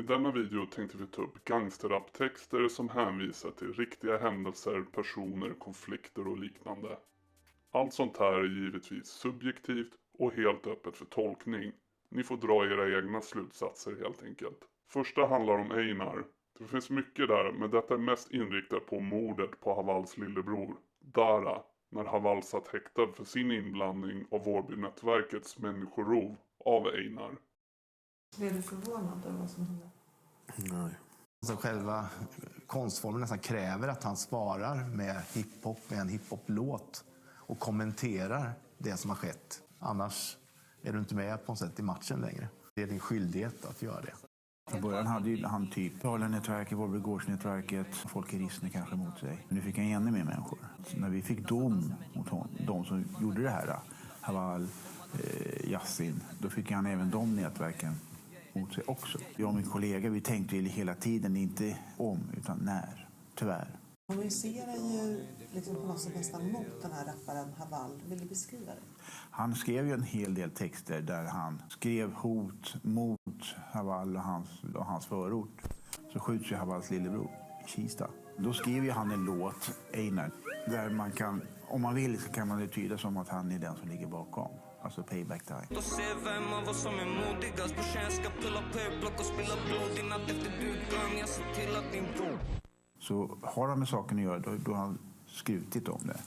I denna video tänkte vi ta upp gangsterraptexter som hänvisar till riktiga händelser, personer, konflikter och liknande. Allt sånt här är givetvis subjektivt och helt öppet för tolkning. Ni får dra era egna slutsatser helt enkelt. Första handlar om Einar. Det finns mycket där, men detta är mest inriktat på mordet på Havals lillebror, Dara, när Haval satt häktad för sin inblandning av Vårbynätverkets människorov av Einar. Blev du förvånad över vad som hände? Nej. Så själva konstformen nästan kräver att han svarar med hiphop, med en hiphop-låt och kommenterar det som har skett. Annars är du inte med på något sätt i matchen längre. Det är din skyldighet att göra det. Från början hade han typ Dalarnätverket, Vårbygårdsnätverket, Folk i Rissne kanske mot sig. Nu fick han ännu mer människor. Så när vi fick dom mot honom, de som gjorde det här, Haval, Yassin, då fick han även de nätverken mot sig också. Jag och min kollega, vi tänkte hela tiden inte om utan när, tyvärr. Kommunicerar ju liksom på något sätt nästan mot den här rapparen Haval. Vill du beskriva det? Han skrev ju en hel del texter där han skrev hot mot Haval och hans förort. Så skjuts ju Havals lillebror i Kista. Då skrev ju han en låt, Einar, där man kan, om man vill så kan man det tyda som att han är den som ligger bakom. Alltså payback time. Då ser vem av oss som är modigast. Brorsan, jag ska pulla på ett block och spilla blod i natt efter du glöm. Jag ser till att din bror. Så har han med saken att göra, då har han skrutit om det.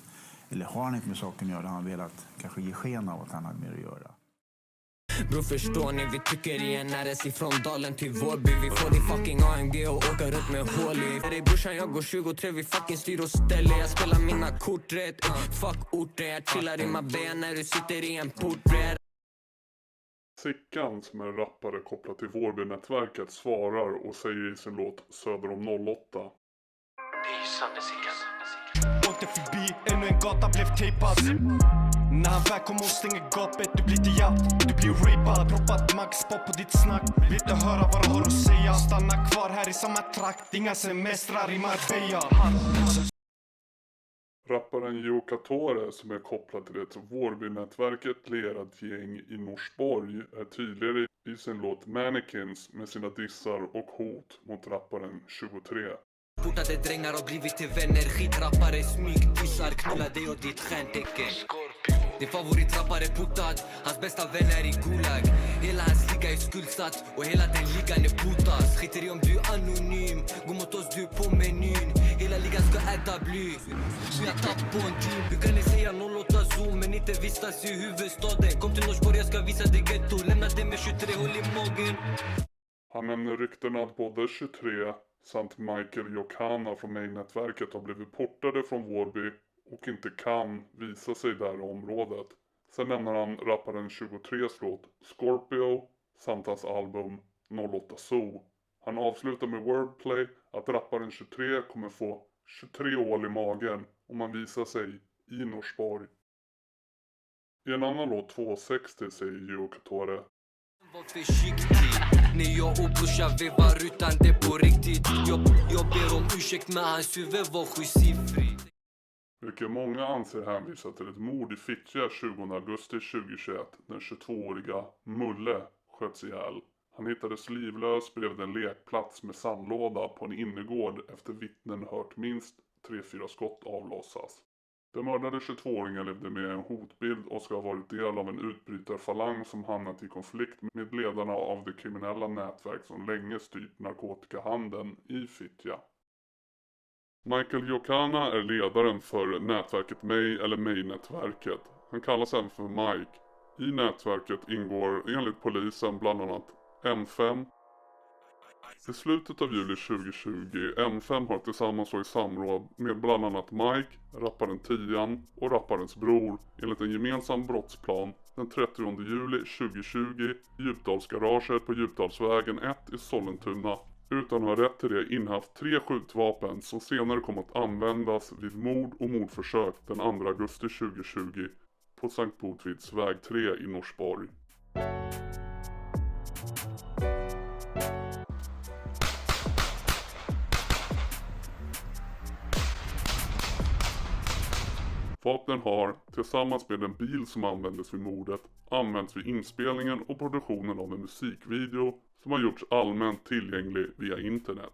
Eller har han inte med saken att göra, då har han velat kanske ge sken av att han har mer att göra. Bro, förstår ni, vi tycker igen RS ifrån Dalen till Vårby. Vi får i fucking AMG och åka runt med hål i. För dig brorsan, jag går 23, vi fucking styr och ställer. Jag spelar mina kort rätt, fuck orten. Jag chillar i Marbella när du sitter i en porträtt. Sickan, som är en rappare kopplad till Vårbynätverket, svarar och säger i sin låt Söder om 08. Åkte förbi, ännu en gata blev tejpad. När han väl kom och stänger gapet, du blir inte japp, du blir rapad. Droppat maxpop på ditt snack, vill inte höra vad du har att säga. Stanna kvar här i samma trakt, inga semestrar i Marbella. Rapparen Gio Katore, som är kopplad till ett Vårbynätverket lerat gäng i Norsborg, är tydligare i sin låt Mannequins med sina dissar och hot mot rapparen 23. Portade drängar har blivit till vänner. Skitrappare, smyg, dissar, knulla dig och ditt stjärntecken. Din favoritrappare portad, hans bästa vän är i gulag. Hela hans liga är skuldsatt och hela den ligan är putas. Skiter i om du är anonym, gå mot oss, du är på menyn. Hela ligan ska äta bly, så jag tapp på en team. Du kan inte säga 08 zoom, men inte vistas i huvudstaden. Kom till Norsborg, jag ska visa dig ghetto. Lämna dig med 23 håll i magen. Han nämner ryktena att både 23 samt Michael Jokana från Main-nätverket har blivit portade från Vårby och inte kan visa sig där i området. Sen nämner han rapparen 23s låt Scorpio samt hans album 08 Zoo. Han avslutar med wordplay att rapparen 23 kommer få 23 år i magen om han visar sig i Norsborg. I en annan låt 260 säger Gio Katore: Var försiktig, när jag och brorsan vevar utan det på riktigt. Jag ber om ursäkt men hans huvud var 7-siffrig. Vilket många anser hänvisar till ett mord i Fittja 20 augusti 2021 när 22-åriga Mulle sköts ihjäl. Han hittades livlös bredvid en lekplats med sandlåda på en innergård efter vittnen hört minst 3-4 skott avlossas. Den mördade 22-åringen levde med en hotbild och ska ha varit del av en utbrytarfalang som hamnat i konflikt med ledarna av det kriminella nätverk som länge styrt narkotikahandeln i Fittja. Michael Jokana är ledaren för nätverket May eller May-nätverket. Han kallas även för Mike. I nätverket ingår enligt polisen bland annat M5. I slutet av juli 2020, M5 har tillsammans och i samråd med bland annat Mike, rapparen Tian och rapparens bror enligt en gemensam brottsplan den 30 juli 2020 i Djupdalsgaraget på Djupdalsvägen 1 i Sollentuna utan att ha rätt till det innehaft 3 skjutvapen som senare kom att användas vid mord och mordförsök den 2 augusti 2020 på Sankt Botvids väg 3 i Norsborg. Vapnen har, tillsammans med en bil som användes vid mordet, använts vid inspelningen och produktionen av en musikvideo som har gjorts allmänt tillgänglig via internet.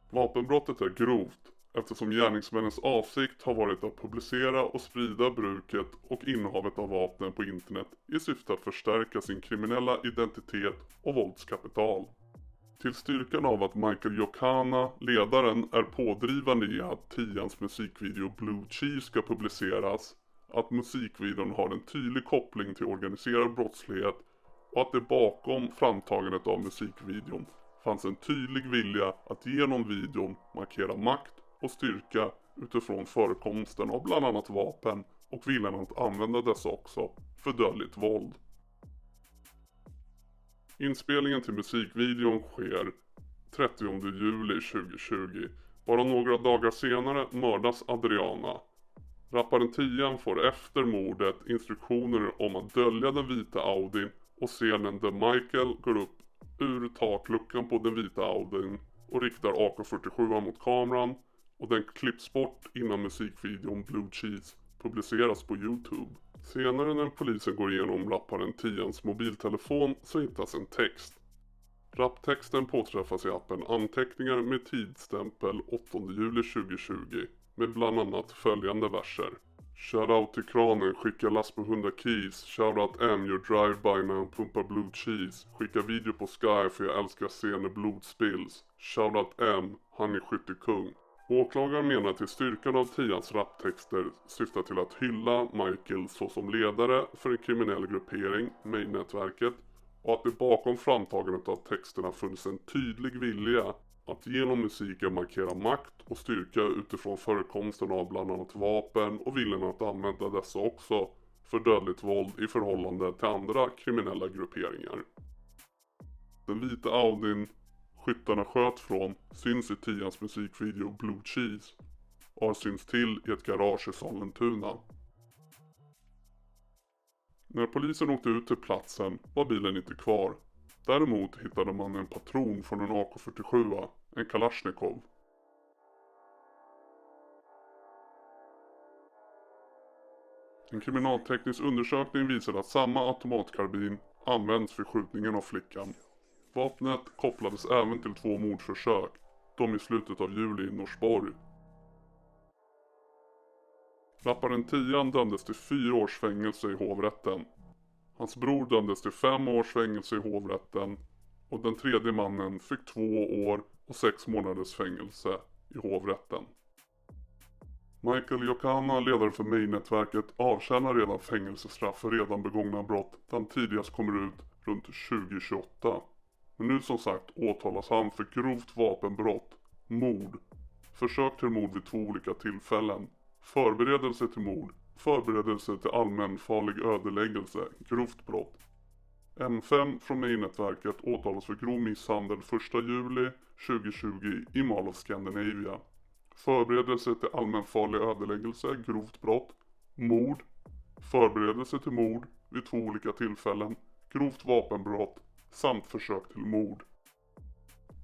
Vapenbrottet är grovt eftersom gärningsmännens avsikt har varit att publicera och sprida bruket och innehavet av vapnen på internet i syfte att förstärka sin kriminella identitet och våldskapital. Till styrkan av att Michael Jokana, ledaren, är pådrivande i att Tians musikvideo Blue Cheese ska publiceras, att musikvideon har en tydlig koppling till organiserad brottslighet och att det bakom framtagandet av musikvideon fanns en tydlig vilja att genom videon markera makt och styrka utifrån förekomsten av bland annat vapen och viljan att använda dessa också för dödligt våld. Inspelningen till musikvideon sker 30 juli 2020. Bara några dagar senare mördas Adriana. Rapparen Tian får efter mordet instruktioner om att dölja den vita Audin och scenen där Michael går upp ur takluckan på den vita Audin och riktar AK47 mot kameran, och den klipps bort innan musikvideon Blue Cheese publiceras på YouTube. Senare när polisen går igenom rapparen Tians mobiltelefon så hittas en text. Rapptexten påträffas i appen Anteckningar med tidsstämpel 8 juli 2020 med bland annat följande verser. Shoutout till kranen, skicka last på 100 keys. Shoutout M, your drive-by när han pumpar Blue Cheese. Skicka video på Sky för jag älskar se när blod spills. Shoutout M, han är skyttekung. Åklagaren menar att styrkan av Tians rapptexter syftar till att hylla Michael såsom ledare för en kriminell gruppering, Main-nätverket, och att det bakom framtagandet av texterna funnits en tydlig vilja att genom musiken markera makt och styrka utifrån förekomsten av bland annat vapen och viljan att använda dessa också för dödligt våld i förhållande till andra kriminella grupperingar. Den vita Audin skyttarna sköt från syns i Tians musikvideo Blue Cheese och har syns till i ett garage i Sollentuna. När polisen åkte ut till platsen var bilen inte kvar. Däremot hittade man en patron från en AK47, en Kalashnikov. En kriminalteknisk undersökning visade att samma automatkarbin används vid skjutningen av flickan. Vapnet kopplades även till 2 mordförsök, de i slutet av juli i Norsborg. Rapparen Tian dömdes till 4 års fängelse i hovrätten. Hans bror dömdes till 5 års fängelse i hovrätten och den tredje mannen fick 2 år och 6 månaders fängelse i hovrätten. Michael Jokana, ledare för Main-nätverket, avtjänar redan fängelsestraff för redan begångna brott där han tidigast kommer ut runt 2028. Men nu som sagt åtalas han för grovt vapenbrott, mord, försök till mord vid 2 olika tillfällen, förberedelse till mord, förberedelse till allmänfarlig ödeläggelse, grovt brott. M5 från Main-nätverket åtalas för grov misshandel 1 juli 2020 i Mall of Scandinavia. Förberedelse till allmänfarlig ödeläggelse, grovt brott, mord, förberedelse till mord vid 2 olika tillfällen, grovt vapenbrott samt försök till mord.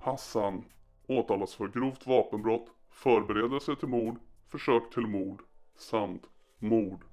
Hassan åtalas för grovt vapenbrott, förberedelse till mord, försök till mord samt mord.